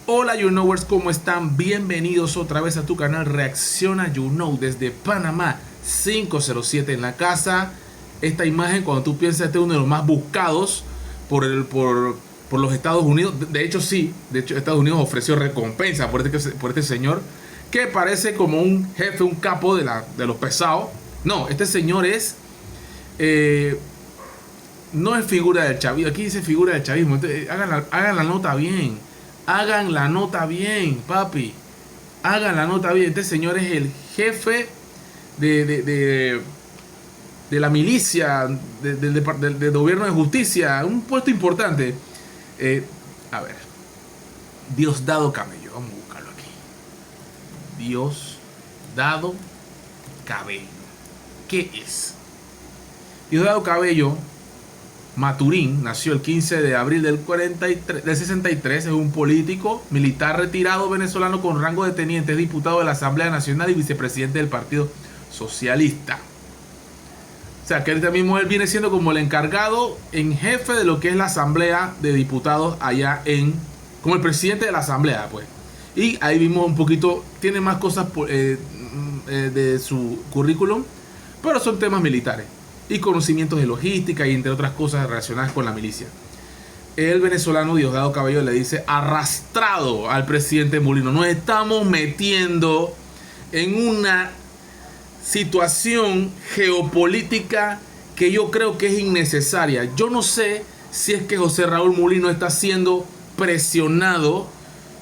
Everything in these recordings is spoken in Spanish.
Hola YouKnowers, ¿cómo están? Bienvenidos otra vez a tu canal Reacciona YouKnow desde Panamá 507 en la casa. Esta imagen, cuando tú piensas, este es uno de los más buscados por los Estados Unidos. De hecho, sí, Estados Unidos ofreció recompensa por este señor que parece como un jefe, un capo de los pesados. No, este señor es... no es figura del chavismo. Aquí dice figura del chavismo. Entonces, hagan la nota bien. Hagan la nota bien, papi. Hagan la nota bien. Este señor es el jefe de la milicia, del gobierno de justicia. Un puesto importante. A ver. Diosdado Cabello. Vamos a buscarlo aquí. Diosdado Cabello. ¿Qué es? Diosdado Cabello Maturín nació el 15 de abril del 63, es un político militar retirado venezolano con rango de teniente, es diputado de la Asamblea Nacional y vicepresidente del Partido Socialista. O sea, que él mismo él viene siendo como el encargado en jefe de lo que es la Asamblea de Diputados allá como el presidente de la Asamblea, pues. Y ahí vimos un poquito, tiene más cosas de su currículum, pero son temas militares y conocimientos de logística y entre otras cosas relacionadas con la milicia. El venezolano Diosdado Cabello le dice arrastrado al presidente Mulino. Nos estamos metiendo en una situación geopolítica que yo creo que es innecesaria. Yo no sé si es que José Raúl Mulino está siendo presionado.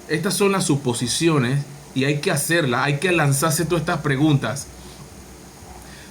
Estas son las suposiciones y hay que hacerlas, hay que lanzarse todas estas preguntas.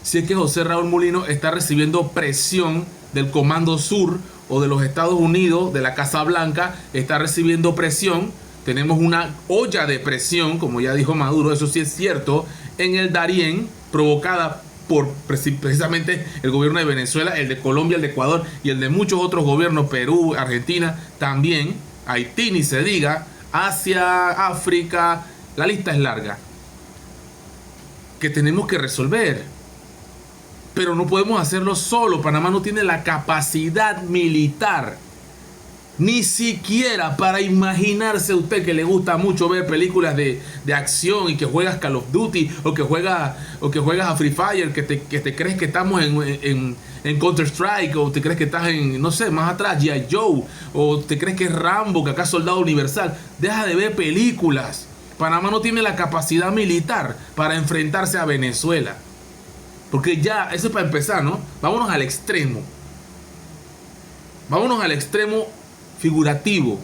Si es que José Raúl Mulino está recibiendo presión del Comando Sur o de los Estados Unidos, de la Casa Blanca, está recibiendo presión. Tenemos una olla de presión, como ya dijo Maduro, eso sí es cierto, en el Darién, provocada por precisamente el gobierno de Venezuela, el de Colombia, el de Ecuador y el de muchos otros gobiernos, Perú, Argentina, también, Haití ni se diga, Asia, África, la lista es larga, que tenemos que resolver. Pero no podemos hacerlo solo. Panamá no tiene la capacidad militar, ni siquiera para imaginarse usted que le gusta mucho ver películas de acción y que juegas Call of Duty o que juegas a Free Fire, que te crees que estamos en Counter Strike, o te crees que estás en, no sé, más atrás, G.I. Joe, o te crees que es Rambo, que acá es Soldado Universal. Deja de ver películas. Panamá no tiene la capacidad militar para enfrentarse a Venezuela. Porque ya, eso es para empezar, ¿no? Vámonos al extremo. Vámonos al extremo figurativo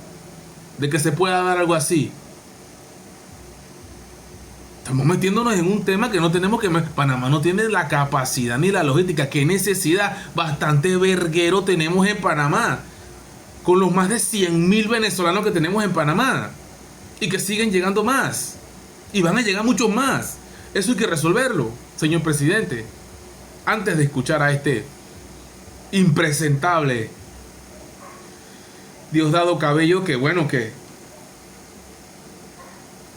de que se pueda dar algo así. Estamos metiéndonos en un tema que no tenemos que... Panamá no tiene la capacidad ni la logística. ¿Qué necesidad? Bastante verguero tenemos en Panamá. Con los más de 100,000 venezolanos que tenemos en Panamá. Y que siguen llegando más. Y van a llegar muchos más. Eso hay que resolverlo, señor presidente. Antes de escuchar a este impresentable Diosdado Cabello, que bueno, que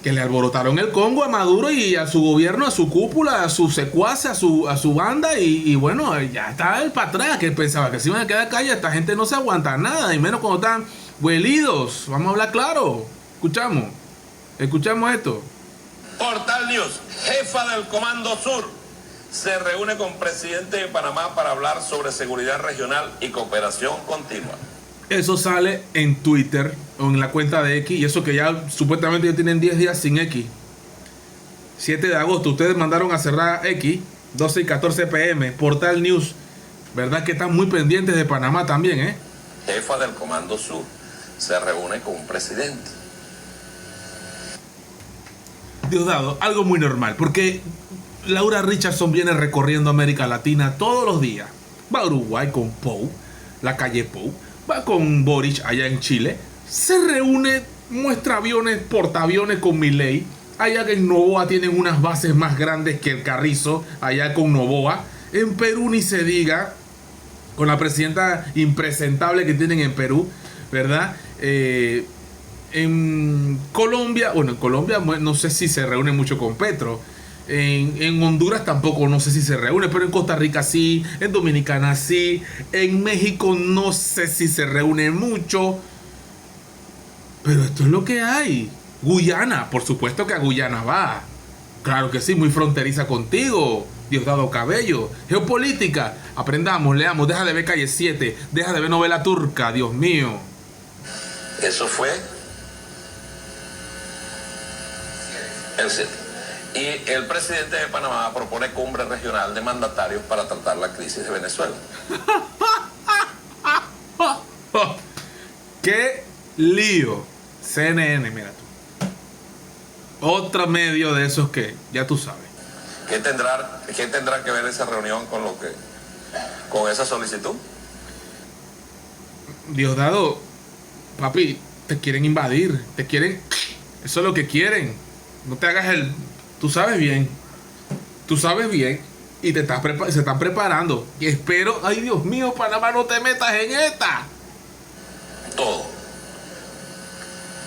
le alborotaron el Congo a Maduro y a su gobierno, a su cúpula, a su secuaces, a su banda, y bueno, ya está el para atrás, que pensaba que se iban a quedar callados. Esta gente no se aguanta nada, y menos cuando están huelidos. Vamos a hablar claro. Escuchamos esto. Portal News, jefa del Comando Sur, se reúne con presidente de Panamá para hablar sobre seguridad regional y cooperación continua. Eso sale en Twitter o en la cuenta de X, y eso que ya supuestamente ya tienen 10 días sin X. 7 de agosto, ustedes mandaron a cerrar X, 12 y 14 pm, Portal News. ¿Verdad que están muy pendientes de Panamá también, eh? Jefa del Comando Sur se reúne con un presidente. Diosdado, algo muy normal, porque Laura Richardson viene recorriendo América Latina todos los días. Va a Uruguay con Pou, la calle Pou. Va con Boric allá en Chile. Se reúne, muestra aviones, portaaviones con Milei. Allá en Noboa tienen unas bases más grandes que el Carrizo, allá con Noboa. En Perú ni se diga, con la presidenta impresentable que tienen en Perú, ¿verdad? En Colombia, bueno, en Colombia no sé si se reúne mucho con Petro. En Honduras tampoco, no sé si se reúne, pero en Costa Rica sí, en Dominicana sí, en México no sé si se reúne mucho. Pero esto es lo que hay. Guyana, por supuesto que a Guyana va. Claro que sí, muy fronteriza contigo, Diosdado Cabello. Geopolítica, aprendamos, leamos, deja de ver Calle 7, deja de ver novela turca, Dios mío. Eso fue el 7. Y el presidente de Panamá propone cumbre regional de mandatarios para tratar la crisis de Venezuela. ¡Qué lío! CNN, mira tú. Otro medio de esos que ya tú sabes. ¿Qué tendrá que ver esa reunión con esa solicitud? Diosdado, papi, te quieren invadir, te quieren... Eso es lo que quieren. No te hagas el... Tú sabes bien y se están preparando. Y espero, ay Dios mío, Panamá, no te metas en esta. Todo.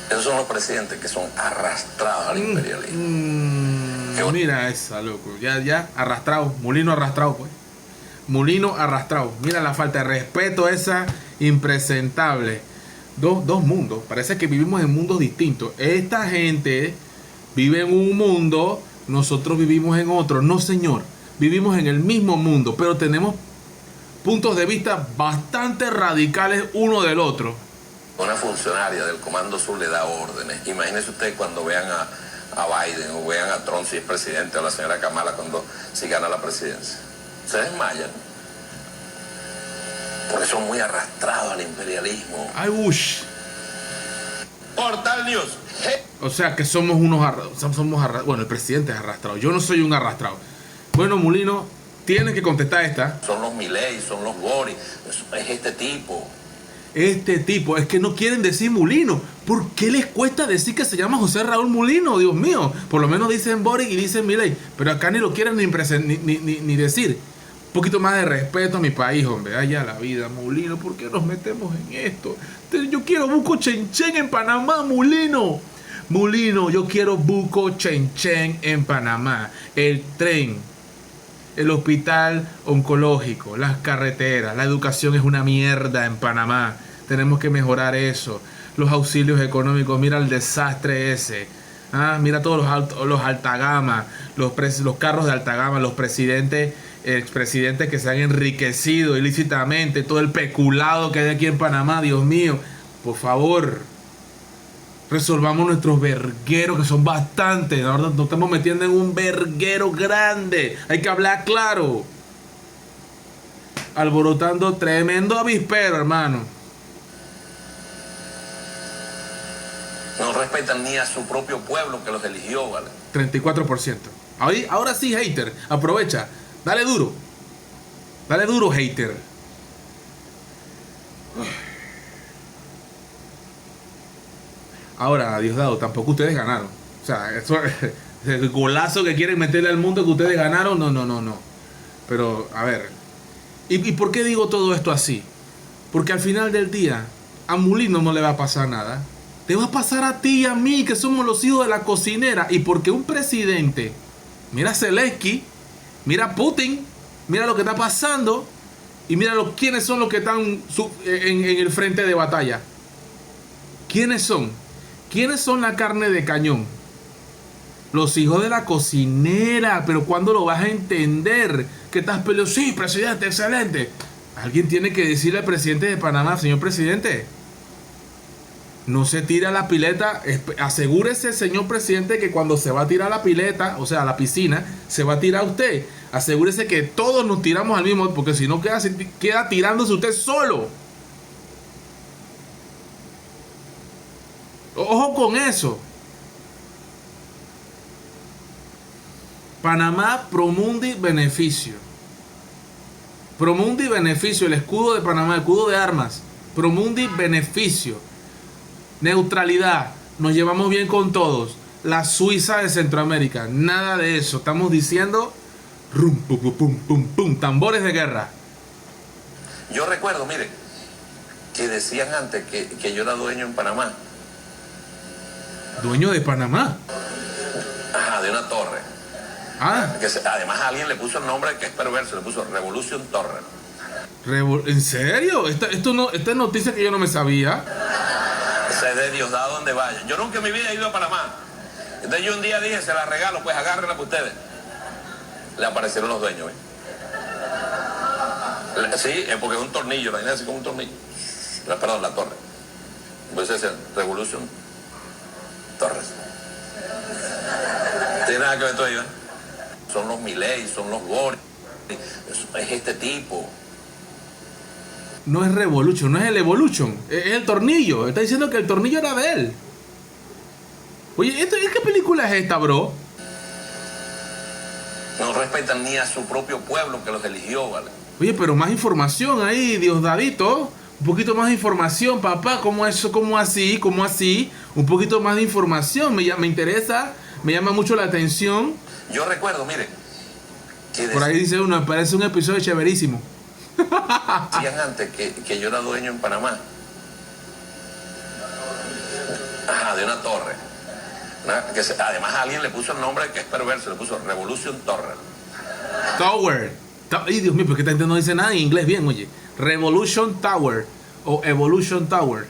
Esos son los presidentes que son arrastrados al imperialismo. Mira esa, loco. Ya, arrastrado. Molino arrastrado, pues. Molino arrastrado. Mira la falta de respeto esa impresentable. Dos mundos. Parece que vivimos en mundos distintos. Esta gente vive en un mundo, nosotros vivimos en otro. No, señor. Vivimos en el mismo mundo, pero tenemos puntos de vista bastante radicales uno del otro. Una funcionaria del Comando Sur le da órdenes. Imagínense ustedes cuando vean a Biden o vean a Trump si es presidente o a la señora Kamala si gana la presidencia. Se desmayan. Porque son muy arrastrados al imperialismo. Ay, Bush. Portal News. O sea que somos unos arrastrados. Bueno, el presidente es arrastrado. Yo no soy un arrastrado. Bueno, Molino, tienes que contestar esta. Son los Milei, son los Boris. Es este tipo. Este tipo, es que no quieren decir Molino. ¿Por qué les cuesta decir que se llama José Raúl Molino? Dios mío. Por lo menos dicen Boric y dicen Milei. Pero acá ni lo quieren ni decir. Un poquito más de respeto a mi país, hombre. Allá la vida, Molino. ¿Por qué nos metemos en esto? Yo quiero buco chenchen en Panamá, Molino. Molino, yo quiero buco chenchen en Panamá. El tren, el hospital oncológico, las carreteras, la educación es una mierda en Panamá. Tenemos que mejorar eso. Los auxilios económicos, mira el desastre ese. Mira todos los alta gama, los carros de alta gama, los expresidentes que se han enriquecido ilícitamente, todo el peculado que hay aquí en Panamá, Dios mío. Por favor, resolvamos nuestros vergueros, que son bastantes. La verdad, nos estamos metiendo en un verguero grande. Hay que hablar claro. Alborotando tremendo avispero, hermano. No respetan ni a su propio pueblo que los eligió, ¿vale? 34%. Ahora sí, hater. Aprovecha. Dale duro. Dale duro, hater. Ahora, Diosdado, tampoco ustedes ganaron. O sea, eso, el golazo que quieren meterle al mundo que ustedes ganaron, no. Pero, a ver. ¿Y por qué digo todo esto así? Porque al final del día, a Molino no le va a pasar nada. Te va a pasar a ti y a mí, que somos los hijos de la cocinera. Y porque un presidente, mira Zelensky, mira Putin, mira lo que está pasando, y mira quiénes son los que están en el frente de batalla. ¿Quiénes son? ¿Quiénes son la carne de cañón? Los hijos de la cocinera. Pero ¿cuándo lo vas a entender? Que estás peleando. Sí, presidente, excelente. Alguien tiene que decirle al presidente de Panamá: señor presidente, no se tira a la pileta. Asegúrese, señor presidente, que cuando se va a tirar a la pileta, o sea, a la piscina, se va a tirar usted. Asegúrese que todos nos tiramos al mismo, porque si no queda tirándose usted solo. Ojo con eso. Panamá, Promundi, beneficio. Promundi, beneficio. El escudo de Panamá, el escudo de armas. Promundi, beneficio. Neutralidad. Nos llevamos bien con todos. La Suiza de Centroamérica. Nada de eso. Estamos diciendo rum, pum, pum, pum, pum, tambores de guerra. Yo recuerdo, mire, que decían antes que yo era dueño en Panamá. ¿Dueño de Panamá? Ajá, de una torre. Además alguien le puso el nombre que es perverso, le puso Revolution Torre. ¿En serio? Esta es noticia que yo no me sabía. Ese es de Diosdado donde vaya. Yo nunca en mi vida he ido a Panamá. Entonces yo un día dije, se la regalo, pues agárrenla para ustedes. Le aparecieron los dueños, ¿eh? Sí, es porque es un tornillo, la así como un tornillo. Perdón, la torre. Pues es el Revolution Torres. Tiene nada que ver todo ello, ¿eh? Son los Milei, son los Boris. Es este tipo. No es Revolution, no es el Evolution, es el tornillo. Está diciendo que el tornillo era de él. Oye, ¿qué película es esta, bro? No respetan ni a su propio pueblo que los eligió, ¿vale? Oye, pero más información ahí, Diosdadito. Un poquito más de información, papá. ¿Cómo eso? ¿Cómo así? ¿Cómo así? Un poquito más de información. Me interesa, me llama mucho la atención. Yo recuerdo, mire, que por ahí dice uno, me parece un episodio chéverísimo. decían antes que yo era dueño en Panamá. Ajá, de una torre. Además alguien le puso el nombre que es perverso, le puso Revolution Torre. Tower. Ay, Dios mío, porque esta gente no dice nada en inglés bien, oye. Revolution Tower o Evolution Tower.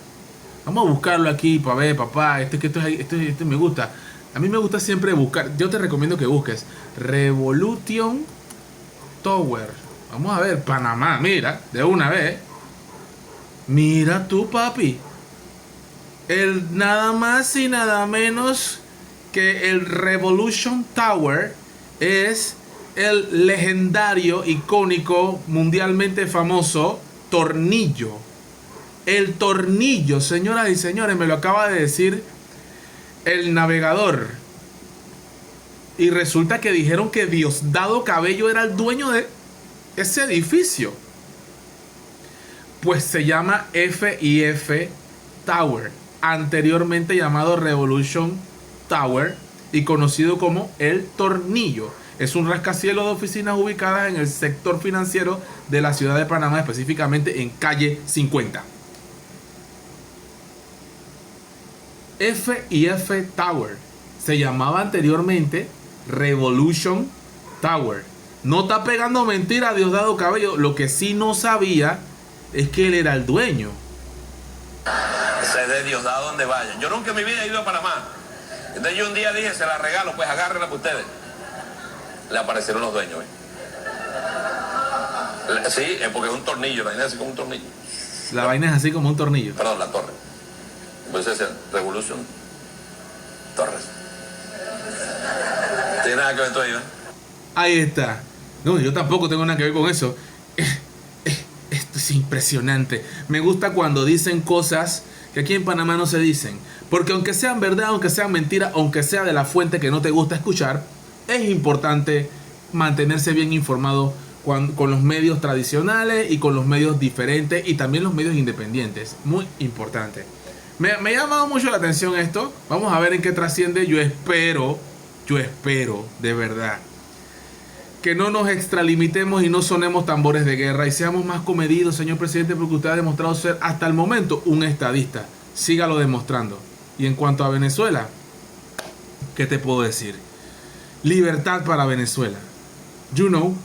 Vamos a buscarlo aquí para ver, papá. Esto me gusta. A mí me gusta siempre buscar. Yo te recomiendo que busques Revolution Tower. Vamos a ver, Panamá, mira, de una vez. Mira tú, papi. El nada más y nada menos que el Revolution Tower es el legendario, icónico, mundialmente famoso tornillo. El tornillo, señoras y señores, me lo acaba de decir el navegador. Y resulta que dijeron que Diosdado Cabello era el dueño de ese edificio. Pues se llama FIF Tower, anteriormente llamado Revolution Tower y conocido como El Tornillo. Es un rascacielos de oficinas ubicadas en el sector financiero de la ciudad de Panamá, específicamente en calle 50. FIF Tower se llamaba anteriormente Revolution Tower. No está pegando mentira a Diosdado Cabello. Lo que sí no sabía es que él era el dueño. Ese es de Diosdado donde vaya. Yo nunca en mi vida he ido a Panamá. Entonces yo un día dije, se la regalo, pues agárrenla para ustedes. Le aparecieron los dueños, ¿eh? Sí, es porque es un tornillo, la vaina es así como un tornillo. La vaina es así como un tornillo. Perdón, la torre. Pues es el Revolution Torres. Tiene nada que ver todo ello, ¿eh? Ahí está. No, yo tampoco tengo nada que ver con eso. Esto es impresionante. Me gusta cuando dicen cosas que aquí en Panamá no se dicen. Porque aunque sean verdad, aunque sean mentira, aunque sea de la fuente que no te gusta escuchar, es importante mantenerse bien informado con los medios tradicionales y con los medios diferentes y también los medios independientes. Muy importante. Me ha llamado mucho la atención esto. Vamos a ver en qué trasciende. Yo espero, de verdad, que no nos extralimitemos y no sonemos tambores de guerra y seamos más comedidos, señor presidente, porque usted ha demostrado ser hasta el momento un estadista. Sígalo demostrando. Y en cuanto a Venezuela, ¿qué te puedo decir? Libertad para Venezuela. You know.